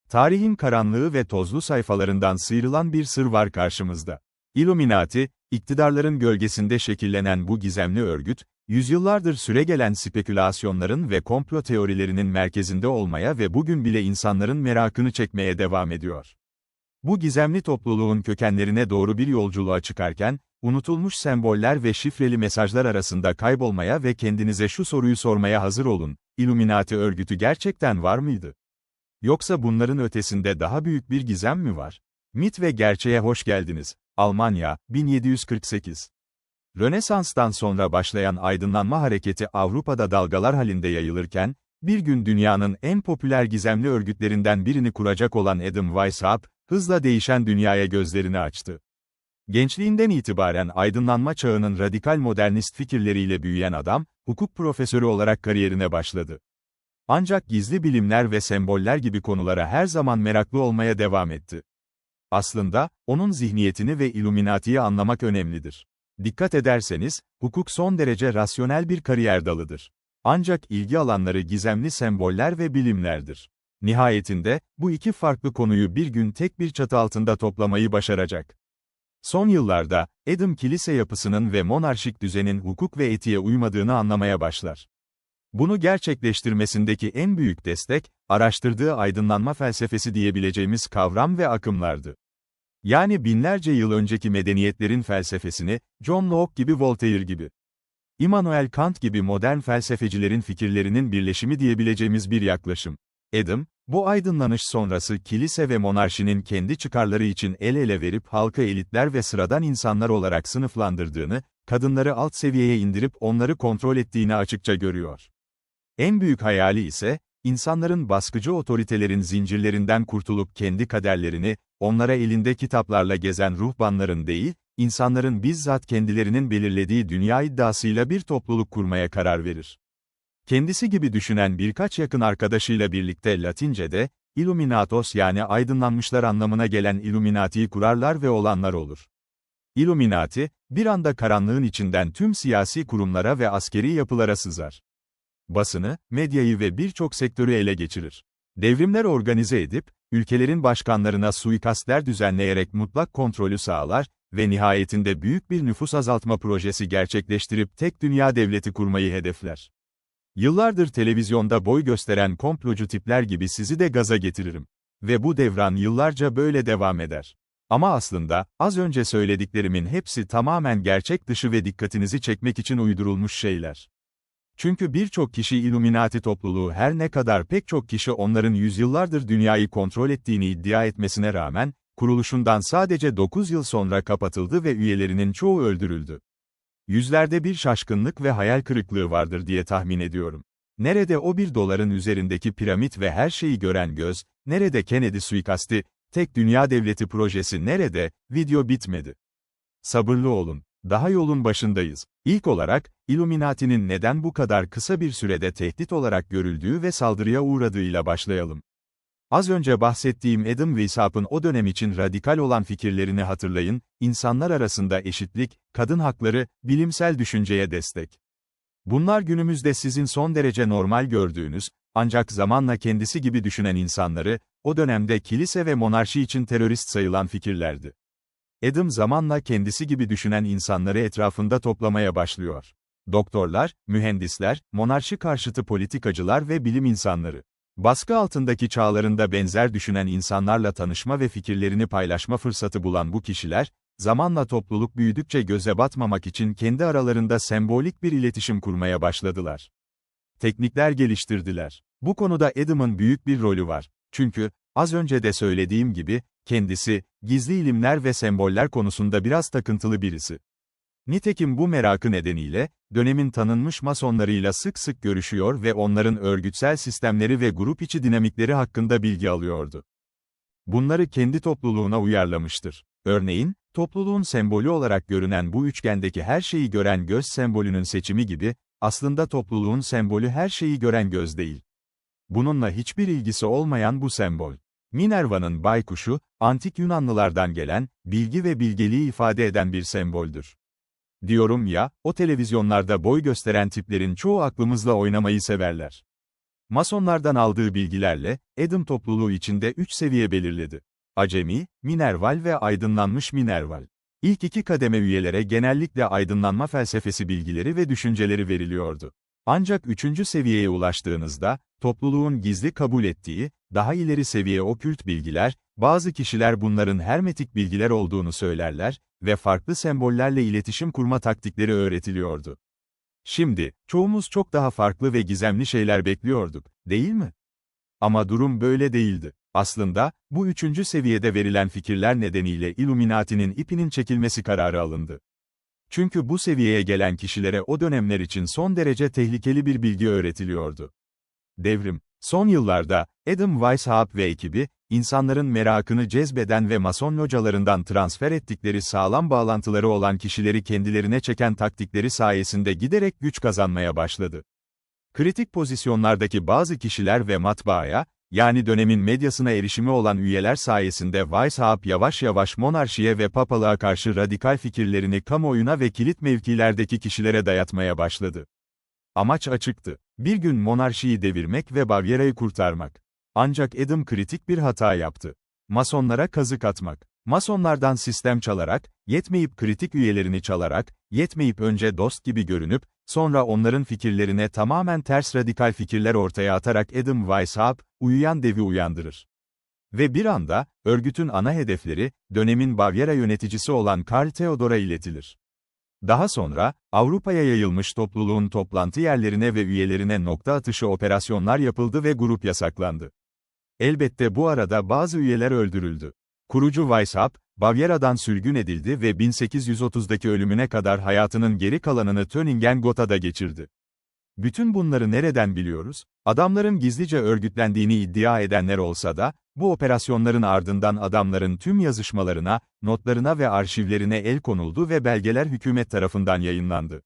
Tarihin karanlığı ve tozlu sayfalarından sıyrılan bir sır var karşımızda. Illuminati, iktidarların gölgesinde şekillenen bu gizemli örgüt, yüzyıllardır süregelen spekülasyonların ve komplo teorilerinin merkezinde olmaya ve bugün bile insanların merakını çekmeye devam ediyor. Bu gizemli topluluğun kökenlerine doğru bir yolculuğa çıkarken, unutulmuş semboller ve şifreli mesajlar arasında kaybolmaya ve kendinize şu soruyu sormaya hazır olun: Illuminati örgütü gerçekten var mıydı? Yoksa bunların ötesinde daha büyük bir gizem mi var? Mit ve gerçeğe hoş geldiniz. Almanya, 1748. Rönesans'tan sonra başlayan aydınlanma hareketi Avrupa'da dalgalar halinde yayılırken, bir gün dünyanın en popüler gizemli örgütlerinden birini kuracak olan Adam Weishaupt, hızla değişen dünyaya gözlerini açtı. Gençliğinden itibaren aydınlanma çağının radikal modernist fikirleriyle büyüyen adam, hukuk profesörü olarak kariyerine başladı. Ancak gizli bilimler ve semboller gibi konulara her zaman meraklı olmaya devam etti. Aslında, onun zihniyetini ve Illuminati'yi anlamak önemlidir. Dikkat ederseniz, hukuk son derece rasyonel bir kariyer dalıdır. Ancak ilgi alanları gizemli semboller ve bilimlerdir. Nihayetinde, bu iki farklı konuyu bir gün tek bir çatı altında toplamayı başaracak. Son yıllarda, Adam kilise yapısının ve monarşik düzenin hukuk ve etiğe uymadığını anlamaya başlar. Bunu gerçekleştirmesindeki en büyük destek, araştırdığı aydınlanma felsefesi diyebileceğimiz kavram ve akımlardı. Yani binlerce yıl önceki medeniyetlerin felsefesini, John Locke gibi Voltaire gibi, Immanuel Kant gibi modern felsefecilerin fikirlerinin birleşimi diyebileceğimiz bir yaklaşım. Adam, bu aydınlanış sonrası kilise ve monarşinin kendi çıkarları için el ele verip halkı elitler ve sıradan insanlar olarak sınıflandırdığını, kadınları alt seviyeye indirip onları kontrol ettiğini açıkça görüyor. En büyük hayali ise, insanların baskıcı otoritelerin zincirlerinden kurtulup kendi kaderlerini, onlara elinde kitaplarla gezen ruhbanların değil, insanların bizzat kendilerinin belirlediği dünya iddiasıyla bir topluluk kurmaya karar verir. Kendisi gibi düşünen birkaç yakın arkadaşıyla birlikte Latince'de, Illuminatos yani aydınlanmışlar anlamına gelen Illuminati'yi kurarlar ve olanlar olur. Illuminati, bir anda karanlığın içinden tüm siyasi kurumlara ve askeri yapılara sızar. Basını, medyayı ve birçok sektörü ele geçirir. Devrimler organize edip, ülkelerin başkanlarına suikastler düzenleyerek mutlak kontrolü sağlar ve nihayetinde büyük bir nüfus azaltma projesi gerçekleştirip tek dünya devleti kurmayı hedefler. Yıllardır televizyonda boy gösteren komplocu tipler gibi sizi de gaza getiririm. Ve bu devran yıllarca böyle devam eder. Ama aslında, az önce söylediklerimin hepsi tamamen gerçek dışı ve dikkatinizi çekmek için uydurulmuş şeyler. Çünkü birçok kişi Illuminati topluluğu her ne kadar pek çok kişi onların yüzyıllardır dünyayı kontrol ettiğini iddia etmesine rağmen, kuruluşundan sadece 9 yıl sonra kapatıldı ve üyelerinin çoğu öldürüldü. Yüzlerde bir şaşkınlık ve hayal kırıklığı vardır diye tahmin ediyorum. Nerede o $1 üzerindeki piramit ve her şeyi gören göz, nerede Kennedy suikasti, tek dünya devleti projesi nerede, video bitmedi. Sabırlı olun. Daha yolun başındayız. İlk olarak, Illuminati'nin neden bu kadar kısa bir sürede tehdit olarak görüldüğü ve saldırıya uğradığıyla başlayalım. Az önce bahsettiğim Adam Weishaupt'un o dönem için radikal olan fikirlerini hatırlayın: insanlar arasında eşitlik, kadın hakları, bilimsel düşünceye destek. Bunlar günümüzde sizin son derece normal gördüğünüz, ancak zamanla kendisi gibi düşünen insanları, o dönemde kilise ve monarşi için terörist sayılan fikirlerdi. Adam zamanla kendisi gibi düşünen insanları etrafında toplamaya başlıyor. Doktorlar, mühendisler, monarşi karşıtı politikacılar ve bilim insanları. Baskı altındaki çağlarında benzer düşünen insanlarla tanışma ve fikirlerini paylaşma fırsatı bulan bu kişiler, zamanla topluluk büyüdükçe göze batmamak için kendi aralarında sembolik bir iletişim kurmaya başladılar. Teknikler geliştirdiler. Bu konuda Adam'ın büyük bir rolü var. Çünkü, az önce de söylediğim gibi, kendisi, gizli ilimler ve semboller konusunda biraz takıntılı birisi. Nitekim bu merakı nedeniyle, dönemin tanınmış masonlarıyla sık sık görüşüyor ve onların örgütsel sistemleri ve grup içi dinamikleri hakkında bilgi alıyordu. Bunları kendi topluluğuna uyarlamıştır. Örneğin, topluluğun sembolü olarak görünen bu üçgendeki her şeyi gören göz sembolünün seçimi gibi, aslında topluluğun sembolü her şeyi gören göz değil. Bununla hiçbir ilgisi olmayan bu sembol, Minerva'nın baykuşu, antik Yunanlılardan gelen, bilgi ve bilgeliği ifade eden bir semboldür. Diyorum ya, o televizyonlarda boy gösteren tiplerin çoğu aklımızla oynamayı severler. Masonlardan aldığı bilgilerle, Adam topluluğu içinde 3 seviye belirledi. Acemi, Minerval ve aydınlanmış Minerval. İlk 2 kademe üyelere genellikle aydınlanma felsefesi bilgileri ve düşünceleri veriliyordu. Ancak 3. seviyeye ulaştığınızda, topluluğun gizli kabul ettiği, daha ileri seviye okült bilgiler, bazı kişiler bunların hermetik bilgiler olduğunu söylerler ve farklı sembollerle iletişim kurma taktikleri öğretiliyordu. Şimdi, çoğumuz çok daha farklı ve gizemli şeyler bekliyorduk, değil mi? Ama durum böyle değildi. Aslında, bu 3. seviyede verilen fikirler nedeniyle Illuminati'nin ipinin çekilmesi kararı alındı. Çünkü bu seviyeye gelen kişilere o dönemler için son derece tehlikeli bir bilgi öğretiliyordu. Devrim. Son yıllarda, Adam Weishaupt ve ekibi, insanların merakını cezbeden ve Mason localarından transfer ettikleri sağlam bağlantıları olan kişileri kendilerine çeken taktikleri sayesinde giderek güç kazanmaya başladı. Kritik pozisyonlardaki bazı kişiler ve matbaaya, yani dönemin medyasına erişimi olan üyeler sayesinde Weishaupt yavaş yavaş monarşiye ve papalığa karşı radikal fikirlerini kamuoyuna ve kilit mevkilerdeki kişilere dayatmaya başladı. Amaç açıktı. Bir gün monarşiyi devirmek ve Bavyera'yı kurtarmak. Ancak Adam kritik bir hata yaptı. Masonlara kazık atmak. Masonlardan sistem çalarak, yetmeyip kritik üyelerini çalarak, yetmeyip önce dost gibi görünüp, sonra onların fikirlerine tamamen ters radikal fikirler ortaya atarak Adam Weishaupt, uyuyan devi uyandırır. Ve bir anda, örgütün ana hedefleri, dönemin Bavyera yöneticisi olan Karl Theodor'a iletilir. Daha sonra, Avrupa'ya yayılmış topluluğun toplantı yerlerine ve üyelerine nokta atışı operasyonlar yapıldı ve grup yasaklandı. Elbette bu arada bazı üyeler öldürüldü. Kurucu Weishaupt, Bavyera'dan sürgün edildi ve 1830'daki ölümüne kadar hayatının geri kalanını Töningen-Gotha'da geçirdi. Bütün bunları nereden biliyoruz? Adamların gizlice örgütlendiğini iddia edenler olsa da, bu operasyonların ardından adamların tüm yazışmalarına, notlarına ve arşivlerine el konuldu ve belgeler hükümet tarafından yayınlandı.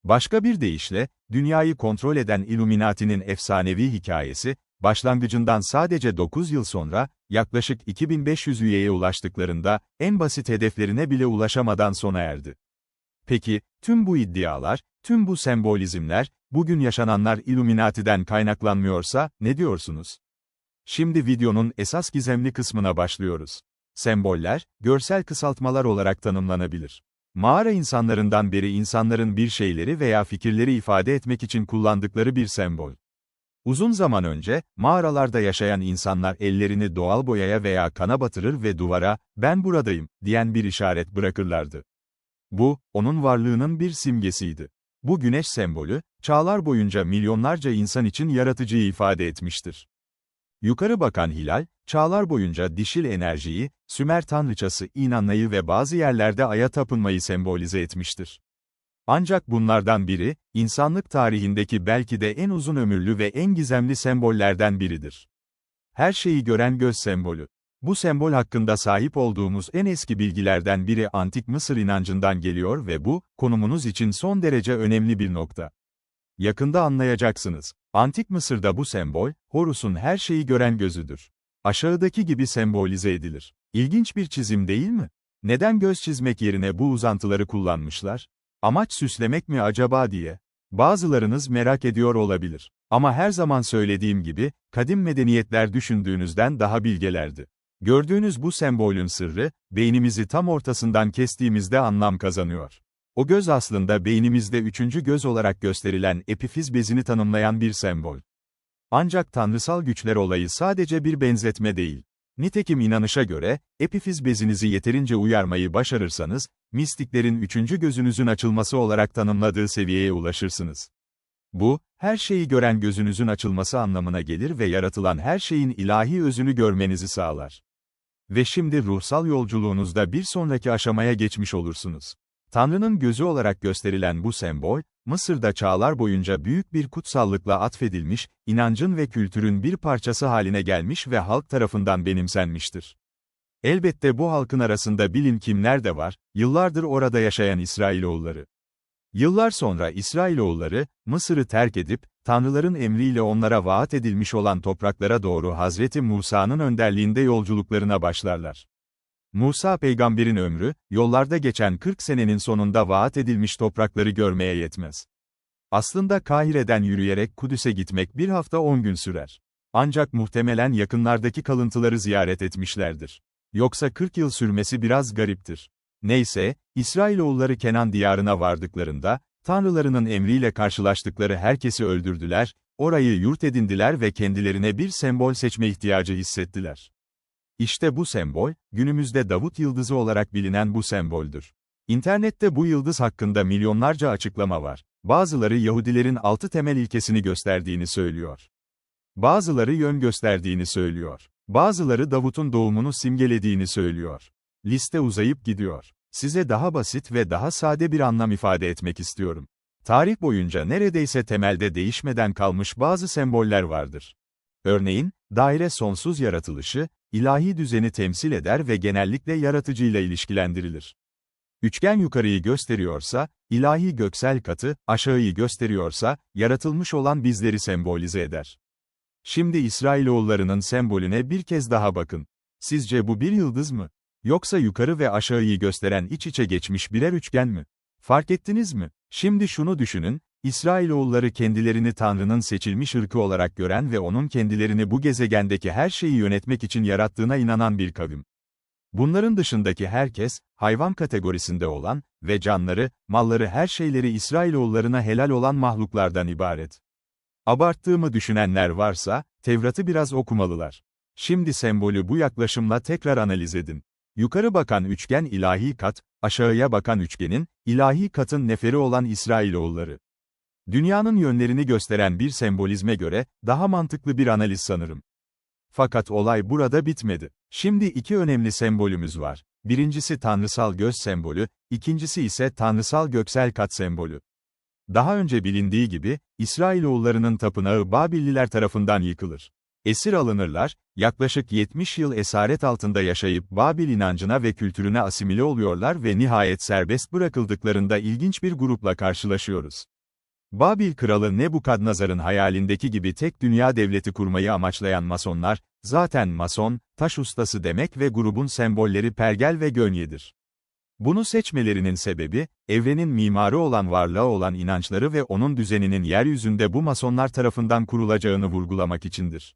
Başka bir deyişle, dünyayı kontrol eden Illuminati'nin efsanevi hikayesi, başlangıcından sadece 9 yıl sonra, yaklaşık 2500 üyeye ulaştıklarında, en basit hedeflerine bile ulaşamadan sona erdi. Peki, tüm bu iddialar, tüm bu sembolizmler, bugün yaşananlar Illuminati'den kaynaklanmıyorsa, ne diyorsunuz? Şimdi videonun esas gizemli kısmına başlıyoruz. Semboller, görsel kısaltmalar olarak tanımlanabilir. Mağara insanlarından beri insanların bir şeyleri veya fikirleri ifade etmek için kullandıkları bir sembol. Uzun zaman önce, mağaralarda yaşayan insanlar ellerini doğal boyaya veya kana batırır ve duvara, "Ben buradayım," diyen bir işaret bırakırlardı. Bu, onun varlığının bir simgesiydi. Bu güneş sembolü, çağlar boyunca milyonlarca insan için yaratıcıyı ifade etmiştir. Yukarı bakan hilal, çağlar boyunca dişil enerjiyi, Sümer tanrıçası İnanna'yı ve bazı yerlerde Ay'a tapınmayı sembolize etmiştir. Ancak bunlardan biri, insanlık tarihindeki belki de en uzun ömürlü ve en gizemli sembollerden biridir. Her şeyi gören göz sembolü. Bu sembol hakkında sahip olduğumuz en eski bilgilerden biri Antik Mısır inancından geliyor ve bu, konumunuz için son derece önemli bir nokta. Yakında anlayacaksınız. Antik Mısır'da bu sembol, Horus'un her şeyi gören gözüdür. Aşağıdaki gibi sembolize edilir. İlginç bir çizim değil mi? Neden göz çizmek yerine bu uzantıları kullanmışlar? Amaç süslemek mi acaba diye. Bazılarınız merak ediyor olabilir. Ama her zaman söylediğim gibi, kadim medeniyetler düşündüğünüzden daha bilgelerdi. Gördüğünüz bu sembolün sırrı, beynimizi tam ortasından kestiğimizde anlam kazanıyor. O göz aslında beynimizde üçüncü göz olarak gösterilen epifiz bezini tanımlayan bir sembol. Ancak tanrısal güçler olayı sadece bir benzetme değil. Nitekim inanışa göre, epifiz bezinizi yeterince uyarmayı başarırsanız, mistiklerin üçüncü gözünüzün açılması olarak tanımladığı seviyeye ulaşırsınız. Bu, her şeyi gören gözünüzün açılması anlamına gelir ve yaratılan her şeyin ilahi özünü görmenizi sağlar. Ve şimdi ruhsal yolculuğunuzda bir sonraki aşamaya geçmiş olursunuz. Tanrı'nın gözü olarak gösterilen bu sembol, Mısır'da çağlar boyunca büyük bir kutsallıkla atfedilmiş, inancın ve kültürün bir parçası haline gelmiş ve halk tarafından benimsenmiştir. Elbette bu halkın arasında bilin kimler de var, yıllardır orada yaşayan İsrailoğulları. Yıllar sonra İsrailoğulları, Mısır'ı terk edip, Tanrıların emriyle onlara vaat edilmiş olan topraklara doğru Hazreti Musa'nın önderliğinde yolculuklarına başlarlar. Musa peygamberin ömrü, yollarda geçen 40 senenin sonunda vaat edilmiş toprakları görmeye yetmez. Aslında Kahire'den yürüyerek Kudüs'e gitmek bir hafta 10 gün sürer. Ancak muhtemelen yakınlardaki kalıntıları ziyaret etmişlerdir. Yoksa 40 yıl sürmesi biraz gariptir. Neyse, İsrailoğulları Kenan diyarına vardıklarında, tanrılarının emriyle karşılaştıkları herkesi öldürdüler, orayı yurt edindiler ve kendilerine bir sembol seçme ihtiyacı hissettiler. İşte bu sembol, günümüzde Davut Yıldızı olarak bilinen bu semboldür. İnternette bu yıldız hakkında milyonlarca açıklama var. Bazıları Yahudilerin 6 temel ilkesini gösterdiğini söylüyor. Bazıları yön gösterdiğini söylüyor. Bazıları Davut'un doğumunu simgelediğini söylüyor. Liste uzayıp gidiyor. Size daha basit ve daha sade bir anlam ifade etmek istiyorum. Tarih boyunca neredeyse temelde değişmeden kalmış bazı semboller vardır. Örneğin, daire sonsuz yaratılışı, ilahi düzeni temsil eder ve genellikle yaratıcıyla ilişkilendirilir. Üçgen yukarıyı gösteriyorsa, ilahi göksel katı, aşağıyı gösteriyorsa, yaratılmış olan bizleri sembolize eder. Şimdi İsrailoğullarının sembolüne bir kez daha bakın. Sizce bu bir yıldız mı? Yoksa yukarı ve aşağıyı gösteren iç içe geçmiş birer üçgen mi? Fark ettiniz mi? Şimdi şunu düşünün, İsrailoğulları kendilerini Tanrı'nın seçilmiş ırkı olarak gören ve onun kendilerini bu gezegendeki her şeyi yönetmek için yarattığına inanan bir kavim. Bunların dışındaki herkes, hayvan kategorisinde olan ve canları, malları her şeyleri İsrailoğullarına helal olan mahluklardan ibaret. Abarttığımı düşünenler varsa, Tevrat'ı biraz okumalılar. Şimdi sembolü bu yaklaşımla tekrar analiz edin. Yukarı bakan üçgen ilahi kat, aşağıya bakan üçgenin, ilahi katın neferi olan İsrailoğulları. Dünyanın yönlerini gösteren bir sembolizme göre, daha mantıklı bir analiz sanırım. Fakat olay burada bitmedi. Şimdi iki önemli sembolümüz var. Birincisi tanrısal göz sembolü, ikincisi ise tanrısal göksel kat sembolü. Daha önce bilindiği gibi, İsrailoğullarının tapınağı Babilliler tarafından yıkılır. Esir alınırlar, yaklaşık 70 yıl esaret altında yaşayıp Babil inancına ve kültürüne asimile oluyorlar ve nihayet serbest bırakıldıklarında ilginç bir grupla karşılaşıyoruz. Babil kralı Nebukadnezar'ın hayalindeki gibi tek dünya devleti kurmayı amaçlayan Masonlar, zaten Mason, taş ustası demek ve grubun sembolleri pergel ve gönyedir. Bunu seçmelerinin sebebi, evrenin mimarı olan varlığa olan inançları ve onun düzeninin yeryüzünde bu Masonlar tarafından kurulacağını vurgulamak içindir.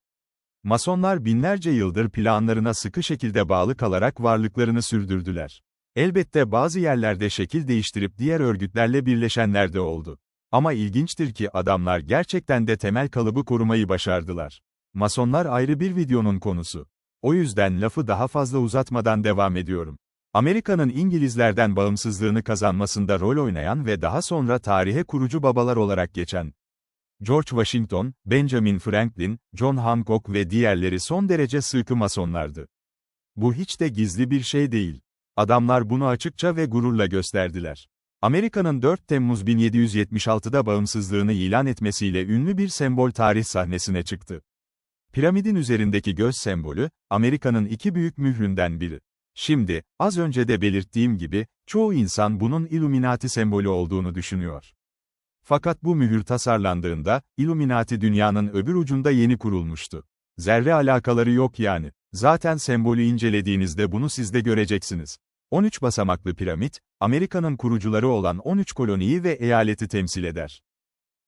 Masonlar binlerce yıldır planlarına sıkı şekilde bağlı kalarak varlıklarını sürdürdüler. Elbette bazı yerlerde şekil değiştirip diğer örgütlerle birleşenler de oldu. Ama ilginçtir ki adamlar gerçekten de temel kalıbı korumayı başardılar. Masonlar ayrı bir videonun konusu. O yüzden lafı daha fazla uzatmadan devam ediyorum. Amerika'nın İngilizlerden bağımsızlığını kazanmasında rol oynayan ve daha sonra tarihe kurucu babalar olarak geçen George Washington, Benjamin Franklin, John Hancock ve diğerleri son derece sıkı Masonlardı. Bu hiç de gizli bir şey değil. Adamlar bunu açıkça ve gururla gösterdiler. Amerika'nın 4 Temmuz 1776'da bağımsızlığını ilan etmesiyle ünlü bir sembol tarih sahnesine çıktı. Piramidin üzerindeki göz sembolü, Amerika'nın iki büyük mühründen biri. Şimdi, az önce de belirttiğim gibi, çoğu insan bunun Illuminati sembolü olduğunu düşünüyor. Fakat bu mühür tasarlandığında, Illuminati dünyanın öbür ucunda yeni kurulmuştu. Zerre alakaları yok yani. Zaten sembolü incelediğinizde bunu siz de göreceksiniz. 13 basamaklı piramit, Amerika'nın kurucuları olan 13 koloniyi ve eyaleti temsil eder.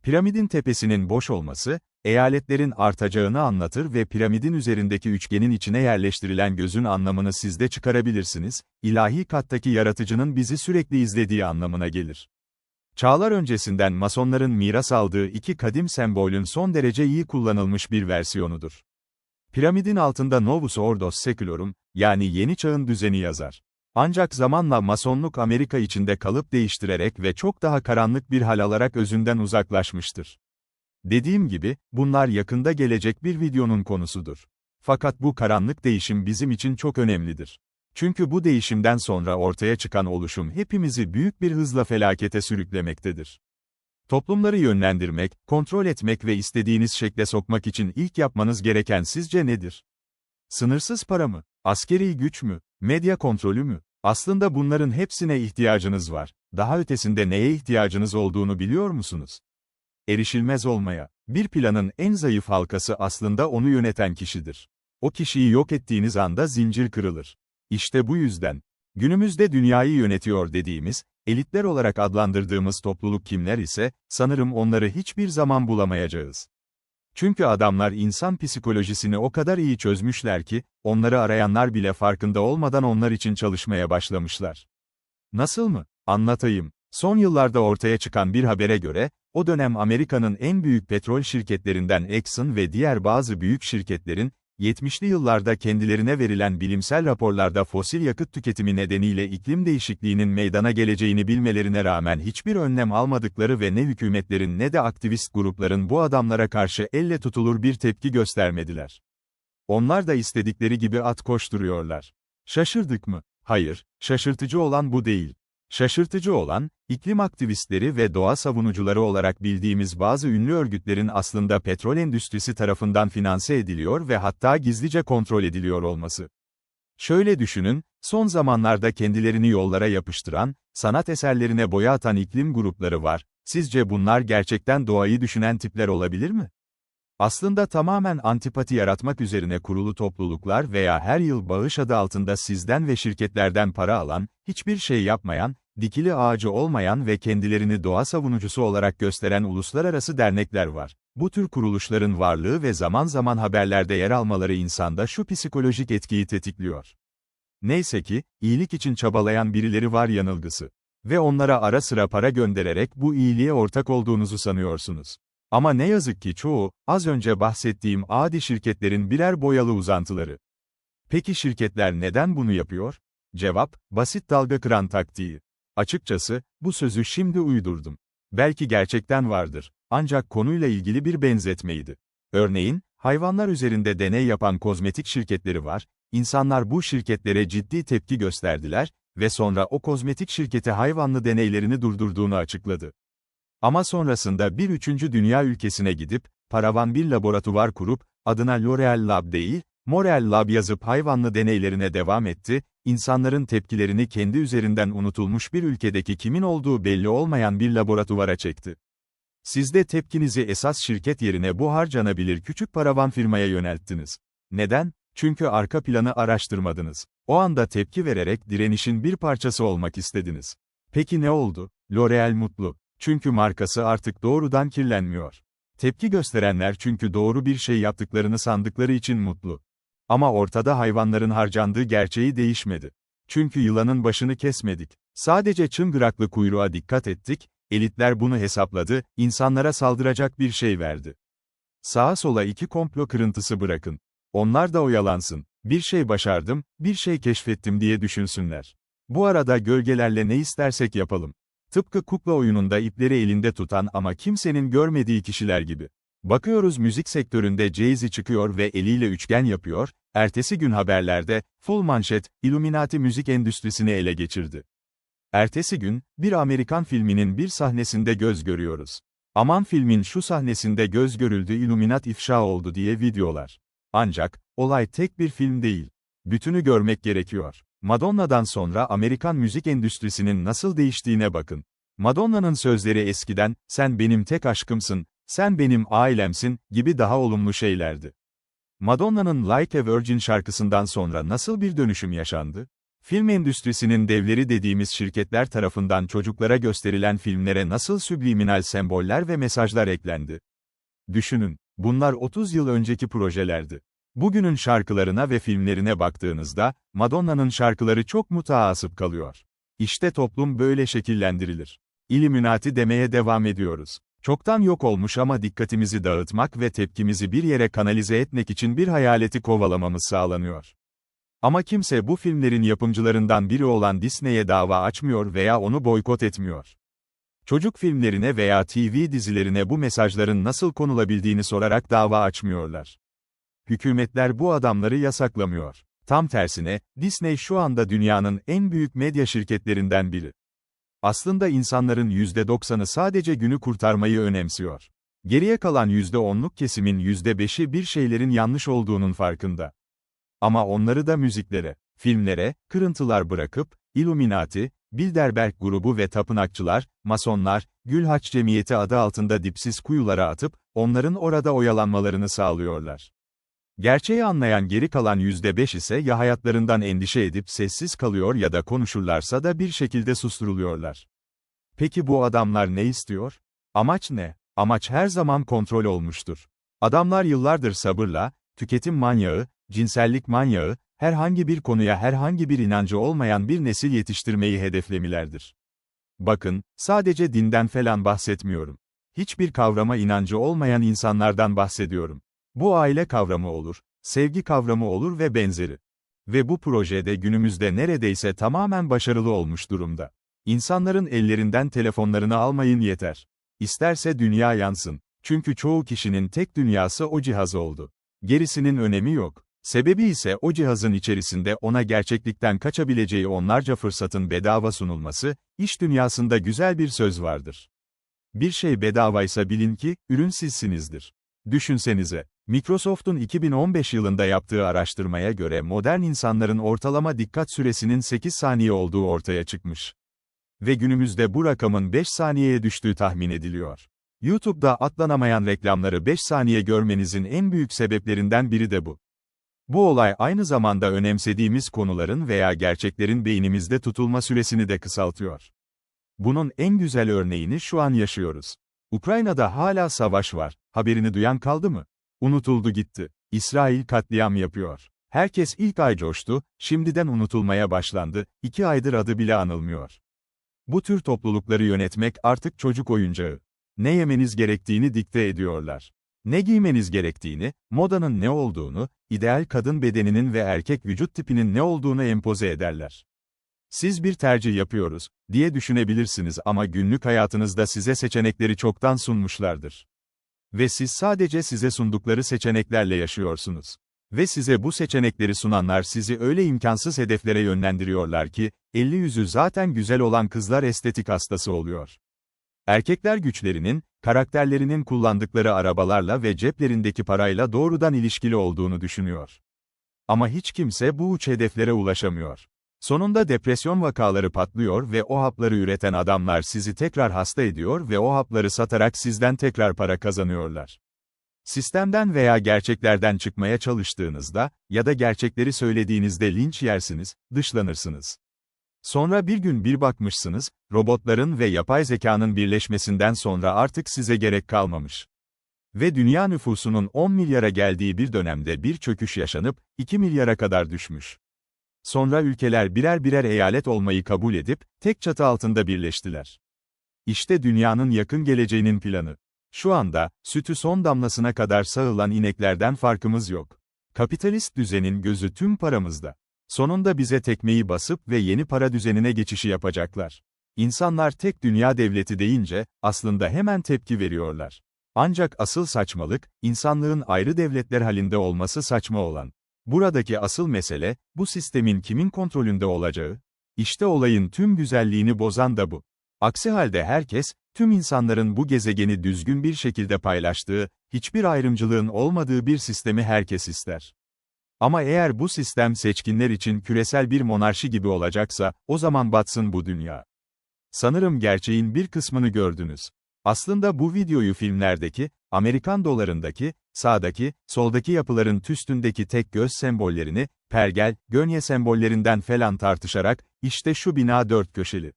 Piramidin tepesinin boş olması, eyaletlerin artacağını anlatır ve piramidin üzerindeki üçgenin içine yerleştirilen gözün anlamını siz de çıkarabilirsiniz, ilahi kattaki yaratıcının bizi sürekli izlediği anlamına gelir. Çağlar öncesinden Masonların miras aldığı iki kadim sembolün son derece iyi kullanılmış bir versiyonudur. Piramidin altında Novus Ordo Seclorum, yani yeni çağın düzeni yazar. Ancak zamanla Masonluk Amerika içinde kalıp değiştirerek ve çok daha karanlık bir hal alarak özünden uzaklaşmıştır. Dediğim gibi, bunlar yakında gelecek bir videonun konusudur. Fakat bu karanlık değişim bizim için çok önemlidir. Çünkü bu değişimden sonra ortaya çıkan oluşum hepimizi büyük bir hızla felakete sürüklemektedir. Toplumları yönlendirmek, kontrol etmek ve istediğiniz şekle sokmak için ilk yapmanız gereken sizce nedir? Sınırsız para mı? Askeri güç mü? Medya kontrolü mü? Aslında bunların hepsine ihtiyacınız var. Daha ötesinde neye ihtiyacınız olduğunu biliyor musunuz? Erişilmez olmaya. Bir planın en zayıf halkası aslında onu yöneten kişidir. O kişiyi yok ettiğiniz anda zincir kırılır. İşte bu yüzden Günümüzde dünyayı yönetiyor dediğimiz, elitler olarak adlandırdığımız topluluk kimler ise, sanırım onları hiçbir zaman bulamayacağız. Çünkü adamlar insan psikolojisini o kadar iyi çözmüşler ki, onları arayanlar bile farkında olmadan onlar için çalışmaya başlamışlar. Nasıl mı? Anlatayım. Son yıllarda ortaya çıkan bir habere göre, o dönem Amerika'nın en büyük petrol şirketlerinden Exxon ve diğer bazı büyük şirketlerin, 70'li yıllarda kendilerine verilen bilimsel raporlarda fosil yakıt tüketimi nedeniyle iklim değişikliğinin meydana geleceğini bilmelerine rağmen hiçbir önlem almadıkları ve ne hükümetlerin ne de aktivist grupların bu adamlara karşı elle tutulur bir tepki göstermediler. Onlar da istedikleri gibi at koşturuyorlar. Şaşırdık mı? Hayır, şaşırtıcı olan bu değil. Şaşırtıcı olan, iklim aktivistleri ve doğa savunucuları olarak bildiğimiz bazı ünlü örgütlerin aslında petrol endüstrisi tarafından finanse ediliyor ve hatta gizlice kontrol ediliyor olması. Şöyle düşünün, son zamanlarda kendilerini yollara yapıştıran, sanat eserlerine boya atan iklim grupları var. Sizce bunlar gerçekten doğayı düşünen tipler olabilir mi? Aslında tamamen antipati yaratmak üzerine kurulu topluluklar veya her yıl bağış adı altında sizden ve şirketlerden para alan, hiçbir şey yapmayan, dikili ağacı olmayan ve kendilerini doğa savunucusu olarak gösteren uluslararası dernekler var. Bu tür kuruluşların varlığı ve zaman zaman haberlerde yer almaları insanda şu psikolojik etkiyi tetikliyor. Neyse ki, iyilik için çabalayan birileri var yanılgısı. Ve onlara ara sıra para göndererek bu iyiliğe ortak olduğunuzu sanıyorsunuz. Ama ne yazık ki çoğu, az önce bahsettiğim adi şirketlerin birer boyalı uzantıları. Peki şirketler neden bunu yapıyor? Cevap, basit dalga kıran taktiği. Açıkçası, bu sözü şimdi uydurdum. Belki gerçekten vardır, ancak konuyla ilgili bir benzetmeydi. Örneğin, hayvanlar üzerinde deney yapan kozmetik şirketleri var, insanlar bu şirketlere ciddi tepki gösterdiler ve sonra o kozmetik şirketi hayvanlı deneylerini durdurduğunu açıkladı. Ama sonrasında bir üçüncü dünya ülkesine gidip, paravan bir laboratuvar kurup, adına L'Oreal Lab değil, Montreal Lab yazıp hayvanlı deneylerine devam etti, insanların tepkilerini kendi üzerinden unutulmuş bir ülkedeki kimin olduğu belli olmayan bir laboratuvara çekti. Siz de tepkinizi esas şirket yerine bu harcanabilir küçük paravan firmaya yönelttiniz. Neden? Çünkü arka planı araştırmadınız. O anda tepki vererek direnişin bir parçası olmak istediniz. Peki ne oldu? L'Oreal mutlu. Çünkü markası artık doğrudan kirlenmiyor. Tepki gösterenler çünkü doğru bir şey yaptıklarını sandıkları için mutlu. Ama ortada hayvanların harcandığı gerçeği değişmedi. Çünkü yılanın başını kesmedik. Sadece çıngıraklı kuyruğa dikkat ettik, elitler bunu hesapladı, insanlara saldıracak bir şey verdi. Sağa sola iki komplo kırıntısı bırakın. Onlar da oyalansın. Bir şey başardım, bir şey keşfettim diye düşünsünler. Bu arada gölgelerle ne istersek yapalım. Tıpkı kukla oyununda ipleri elinde tutan ama kimsenin görmediği kişiler gibi. Bakıyoruz müzik sektöründe Jay-Z çıkıyor ve eliyle üçgen yapıyor, ertesi gün haberlerde, full manşet, Illuminati müzik endüstrisini ele geçirdi. Ertesi gün, bir Amerikan filminin bir sahnesinde göz görüyoruz. Aman filmin şu sahnesinde göz görüldü Illuminat ifşa oldu diye videolar. Ancak, olay tek bir film değil. Bütünü görmek gerekiyor. Madonna'dan sonra Amerikan müzik endüstrisinin nasıl değiştiğine bakın. Madonna'nın sözleri eskiden, sen benim tek aşkımsın, sen benim ailemsin, gibi daha olumlu şeylerdi. Madonna'nın Like a Virgin şarkısından sonra nasıl bir dönüşüm yaşandı? Film endüstrisinin devleri dediğimiz şirketler tarafından çocuklara gösterilen filmlere nasıl subliminal semboller ve mesajlar eklendi? Düşünün, bunlar 30 yıl önceki projelerdi. Bugünün şarkılarına ve filmlerine baktığınızda, Madonna'nın şarkıları çok mutaasıp kalıyor. İşte toplum böyle şekillendirilir. Illuminati demeye devam ediyoruz. Çoktan yok olmuş ama dikkatimizi dağıtmak ve tepkimizi bir yere kanalize etmek için bir hayaleti kovalamamız sağlanıyor. Ama kimse bu filmlerin yapımcılarından biri olan Disney'e dava açmıyor veya onu boykot etmiyor. Çocuk filmlerine veya TV dizilerine bu mesajların nasıl konulabildiğini sorarak dava açmıyorlar. Hükümetler bu adamları yasaklamıyor. Tam tersine, Disney şu anda dünyanın en büyük medya şirketlerinden biri. Aslında insanların %90'ı sadece günü kurtarmayı önemsiyor. Geriye kalan %10'luk kesimin %5'i bir şeylerin yanlış olduğunun farkında. Ama onları da müziklere, filmlere, kırıntılar bırakıp, Illuminati, Bilderberg grubu ve tapınakçılar, masonlar, Gülhaç Cemiyeti adı altında dipsiz kuyulara atıp, onların orada oyalanmalarını sağlıyorlar. Gerçeği anlayan geri kalan %5 ise ya hayatlarından endişe edip sessiz kalıyor ya da konuşurlarsa da bir şekilde susturuluyorlar. Peki bu adamlar ne istiyor? Amaç ne? Amaç her zaman kontrol olmuştur. Adamlar yıllardır sabırla, tüketim manyağı, cinsellik manyağı, herhangi bir konuya herhangi bir inancı olmayan bir nesil yetiştirmeyi hedeflemilerdir. Bakın, sadece dinden falan bahsetmiyorum. Hiçbir kavrama inancı olmayan insanlardan bahsediyorum. Bu aile kavramı olur, sevgi kavramı olur ve benzeri. Ve bu projede günümüzde neredeyse tamamen başarılı olmuş durumda. İnsanların ellerinden telefonlarını almayın yeter. İsterse dünya yansın. Çünkü çoğu kişinin tek dünyası o cihaz oldu. Gerisinin önemi yok. Sebebi ise o cihazın içerisinde ona gerçeklikten kaçabileceği onlarca fırsatın bedava sunulması, iş dünyasında güzel bir söz vardır. Bir şey bedavaysa bilin ki, ürün sizsinizdir. Düşünsenize, Microsoft'un 2015 yılında yaptığı araştırmaya göre modern insanların ortalama dikkat süresinin 8 saniye olduğu ortaya çıkmış. Ve günümüzde bu rakamın 5 saniyeye düştüğü tahmin ediliyor. YouTube'da atlanamayan reklamları 5 saniye görmenizin en büyük sebeplerinden biri de bu. Bu olay aynı zamanda önemsediğimiz konuların veya gerçeklerin beynimizde tutulma süresini de kısaltıyor. Bunun en güzel örneğini şu an yaşıyoruz. Ukrayna'da hala savaş var, haberini duyan kaldı mı? Unutuldu gitti. İsrail katliam yapıyor. Herkes ilk ay coştu, şimdiden unutulmaya başlandı, 2 aydır adı bile anılmıyor. Bu tür toplulukları yönetmek artık çocuk oyuncağı. Ne yemeniz gerektiğini dikte ediyorlar. Ne giymeniz gerektiğini, modanın ne olduğunu, ideal kadın bedeninin ve erkek vücut tipinin ne olduğunu empoze ederler. Siz bir tercih yapıyoruz, diye düşünebilirsiniz ama günlük hayatınızda size seçenekleri çoktan sunmuşlardır. Ve siz sadece size sundukları seçeneklerle yaşıyorsunuz. Ve size bu seçenekleri sunanlar sizi öyle imkansız hedeflere yönlendiriyorlar ki, 50 yüzü zaten güzel olan kızlar estetik hastası oluyor. Erkekler güçlerinin, karakterlerinin kullandıkları arabalarla ve ceplerindeki parayla doğrudan ilişkili olduğunu düşünüyor. Ama hiç kimse bu uç hedeflere ulaşamıyor. Sonunda depresyon vakaları patlıyor ve o hapları üreten adamlar sizi tekrar hasta ediyor ve o hapları satarak sizden tekrar para kazanıyorlar. Sistemden veya gerçeklerden çıkmaya çalıştığınızda ya da gerçekleri söylediğinizde linç yersiniz, dışlanırsınız. Sonra bir gün bir bakmışsınız, robotların ve yapay zekanın birleşmesinden sonra artık size gerek kalmamış. Ve dünya nüfusunun 10 milyara geldiği bir dönemde bir çöküş yaşanıp, 2 milyara kadar düşmüş. Sonra ülkeler birer birer eyalet olmayı kabul edip, tek çatı altında birleştiler. İşte dünyanın yakın geleceğinin planı. Şu anda, sütü son damlasına kadar sağılan ineklerden farkımız yok. Kapitalist düzenin gözü tüm paramızda. Sonunda bize tekmeyi basıp ve yeni para düzenine geçişi yapacaklar. İnsanlar tek dünya devleti deyince, aslında hemen tepki veriyorlar. Ancak asıl saçmalık, insanlığın ayrı devletler halinde olması saçma olan. Buradaki asıl mesele, bu sistemin kimin kontrolünde olacağı. İşte olayın tüm güzelliğini bozan da bu. Aksi halde herkes, tüm insanların bu gezegeni düzgün bir şekilde paylaştığı, hiçbir ayrımcılığın olmadığı bir sistemi herkes ister. Ama eğer bu sistem seçkinler için küresel bir monarşi gibi olacaksa, o zaman batsın bu dünya. Sanırım gerçeğin bir kısmını gördünüz. Aslında bu videoyu filmlerdeki, Amerikan dolarındaki, sağdaki, soldaki yapıların tüstündeki tek göz sembollerini, pergel, gönye sembollerinden falan tartışarak, işte şu bina 4 köşeli.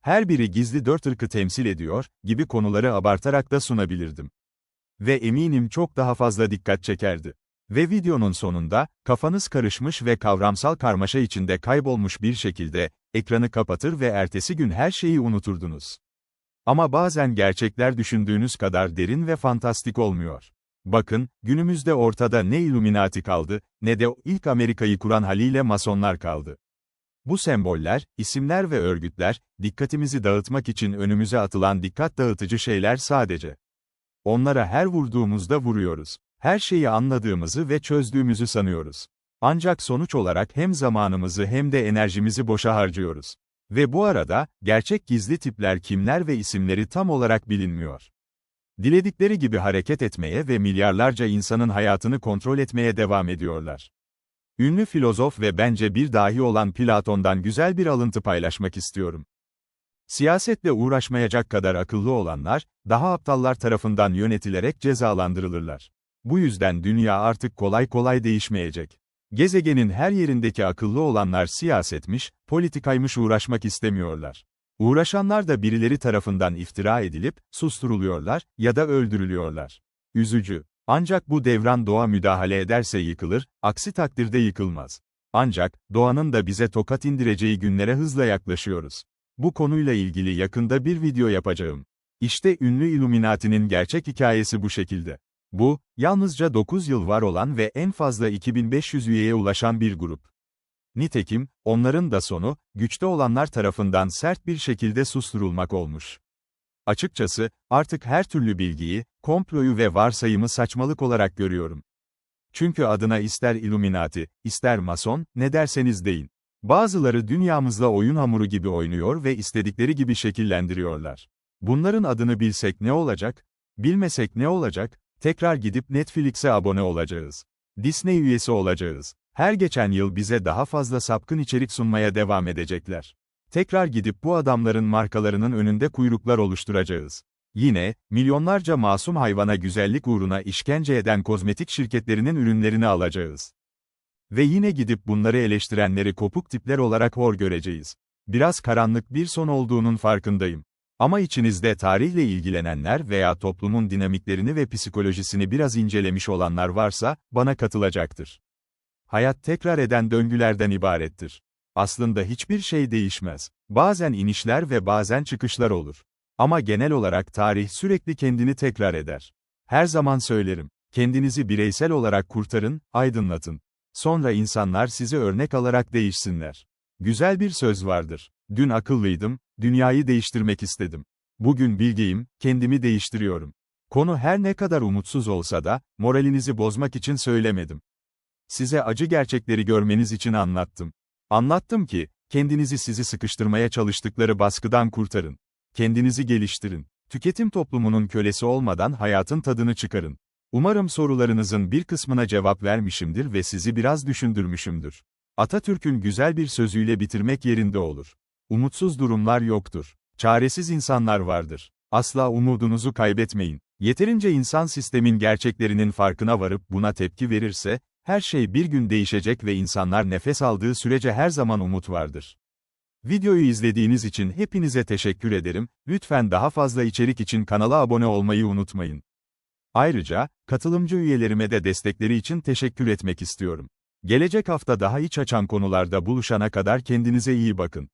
Her biri gizli 4 ırkı temsil ediyor, gibi konuları abartarak da sunabilirdim. Ve eminim çok daha fazla dikkat çekerdi. Ve videonun sonunda, kafanız karışmış ve kavramsal karmaşa içinde kaybolmuş bir şekilde, ekranı kapatır ve ertesi gün her şeyi unuturdunuz. Ama bazen gerçekler düşündüğünüz kadar derin ve fantastik olmuyor. Bakın, günümüzde ortada ne Illuminati kaldı, ne de o ilk Amerika'yı kuran haliyle Masonlar kaldı. Bu semboller, isimler ve örgütler, dikkatimizi dağıtmak için önümüze atılan dikkat dağıtıcı şeyler sadece. Onlara her vurduğumuzda vuruyoruz. Her şeyi anladığımızı ve çözdüğümüzü sanıyoruz. Ancak sonuç olarak hem zamanımızı hem de enerjimizi boşa harcıyoruz. Ve bu arada, gerçek gizli tipler kimler ve isimleri tam olarak bilinmiyor. Diledikleri gibi hareket etmeye ve milyarlarca insanın hayatını kontrol etmeye devam ediyorlar. Ünlü filozof ve bence bir dahi olan Platon'dan güzel bir alıntı paylaşmak istiyorum. Siyasetle uğraşmayacak kadar akıllı olanlar, daha aptallar tarafından yönetilerek cezalandırılırlar. Bu yüzden dünya artık kolay kolay değişmeyecek. Gezegenin her yerindeki akıllı olanlar siyasetmiş, politikaymış uğraşmak istemiyorlar. Uğraşanlar da birileri tarafından iftira edilip, susturuluyorlar ya da öldürülüyorlar. Üzücü. Ancak bu devran doğa müdahale ederse yıkılır, aksi takdirde yıkılmaz. Ancak, doğanın da bize tokat indireceği günlere hızla yaklaşıyoruz. Bu konuyla ilgili yakında bir video yapacağım. İşte ünlü Illuminati'nin gerçek hikayesi bu şekilde. Bu, yalnızca 9 yıl var olan ve en fazla 2500 üyeye ulaşan bir grup. Nitekim, onların da sonu, güçte olanlar tarafından sert bir şekilde susturulmak olmuş. Açıkçası, artık her türlü bilgiyi, komployu ve varsayımı saçmalık olarak görüyorum. Çünkü adına ister Illuminati, ister Mason, ne derseniz deyin. Bazıları dünyamızla oyun hamuru gibi oynuyor ve istedikleri gibi şekillendiriyorlar. Bunların adını bilsek ne olacak? Bilmesek ne olacak? Tekrar gidip Netflix'e abone olacağız. Disney üyesi olacağız. Her geçen yıl bize daha fazla sapkın içerik sunmaya devam edecekler. Tekrar gidip bu adamların markalarının önünde kuyruklar oluşturacağız. Yine, milyonlarca masum hayvana güzellik uğruna işkence eden kozmetik şirketlerinin ürünlerini alacağız. Ve yine gidip bunları eleştirenleri kopuk tipler olarak hor göreceğiz. Biraz karanlık bir son olduğunun farkındayım. Ama içinizde tarihle ilgilenenler veya toplumun dinamiklerini ve psikolojisini biraz incelemiş olanlar varsa, bana katılacaktır. Hayat tekrar eden döngülerden ibarettir. Aslında hiçbir şey değişmez. Bazen inişler ve bazen çıkışlar olur. Ama genel olarak tarih sürekli kendini tekrar eder. Her zaman söylerim, kendinizi bireysel olarak kurtarın, aydınlatın. Sonra insanlar sizi örnek alarak değişsinler. Güzel bir söz vardır. Dün akıllıydım, dünyayı değiştirmek istedim. Bugün bilgeyim, kendimi değiştiriyorum. Konu her ne kadar umutsuz olsa da, moralinizi bozmak için söylemedim. Size acı gerçekleri görmeniz için anlattım. Anlattım ki, kendinizi sizi sıkıştırmaya çalıştıkları baskıdan kurtarın. Kendinizi geliştirin. Tüketim toplumunun kölesi olmadan hayatın tadını çıkarın. Umarım sorularınızın bir kısmına cevap vermişimdir ve sizi biraz düşündürmüşümdür. Atatürk'ün güzel bir sözüyle bitirmek yerinde olur. Umutsuz durumlar yoktur. Çaresiz insanlar vardır. Asla umudunuzu kaybetmeyin. Yeterince insan sistemin gerçeklerinin farkına varıp buna tepki verirse, her şey bir gün değişecek ve insanlar nefes aldığı sürece her zaman umut vardır. Videoyu izlediğiniz için hepinize teşekkür ederim. Lütfen daha fazla içerik için kanala abone olmayı unutmayın. Ayrıca, katılımcı üyelerime de destekleri için teşekkür etmek istiyorum. Gelecek hafta daha iç açan konularda buluşana kadar kendinize iyi bakın.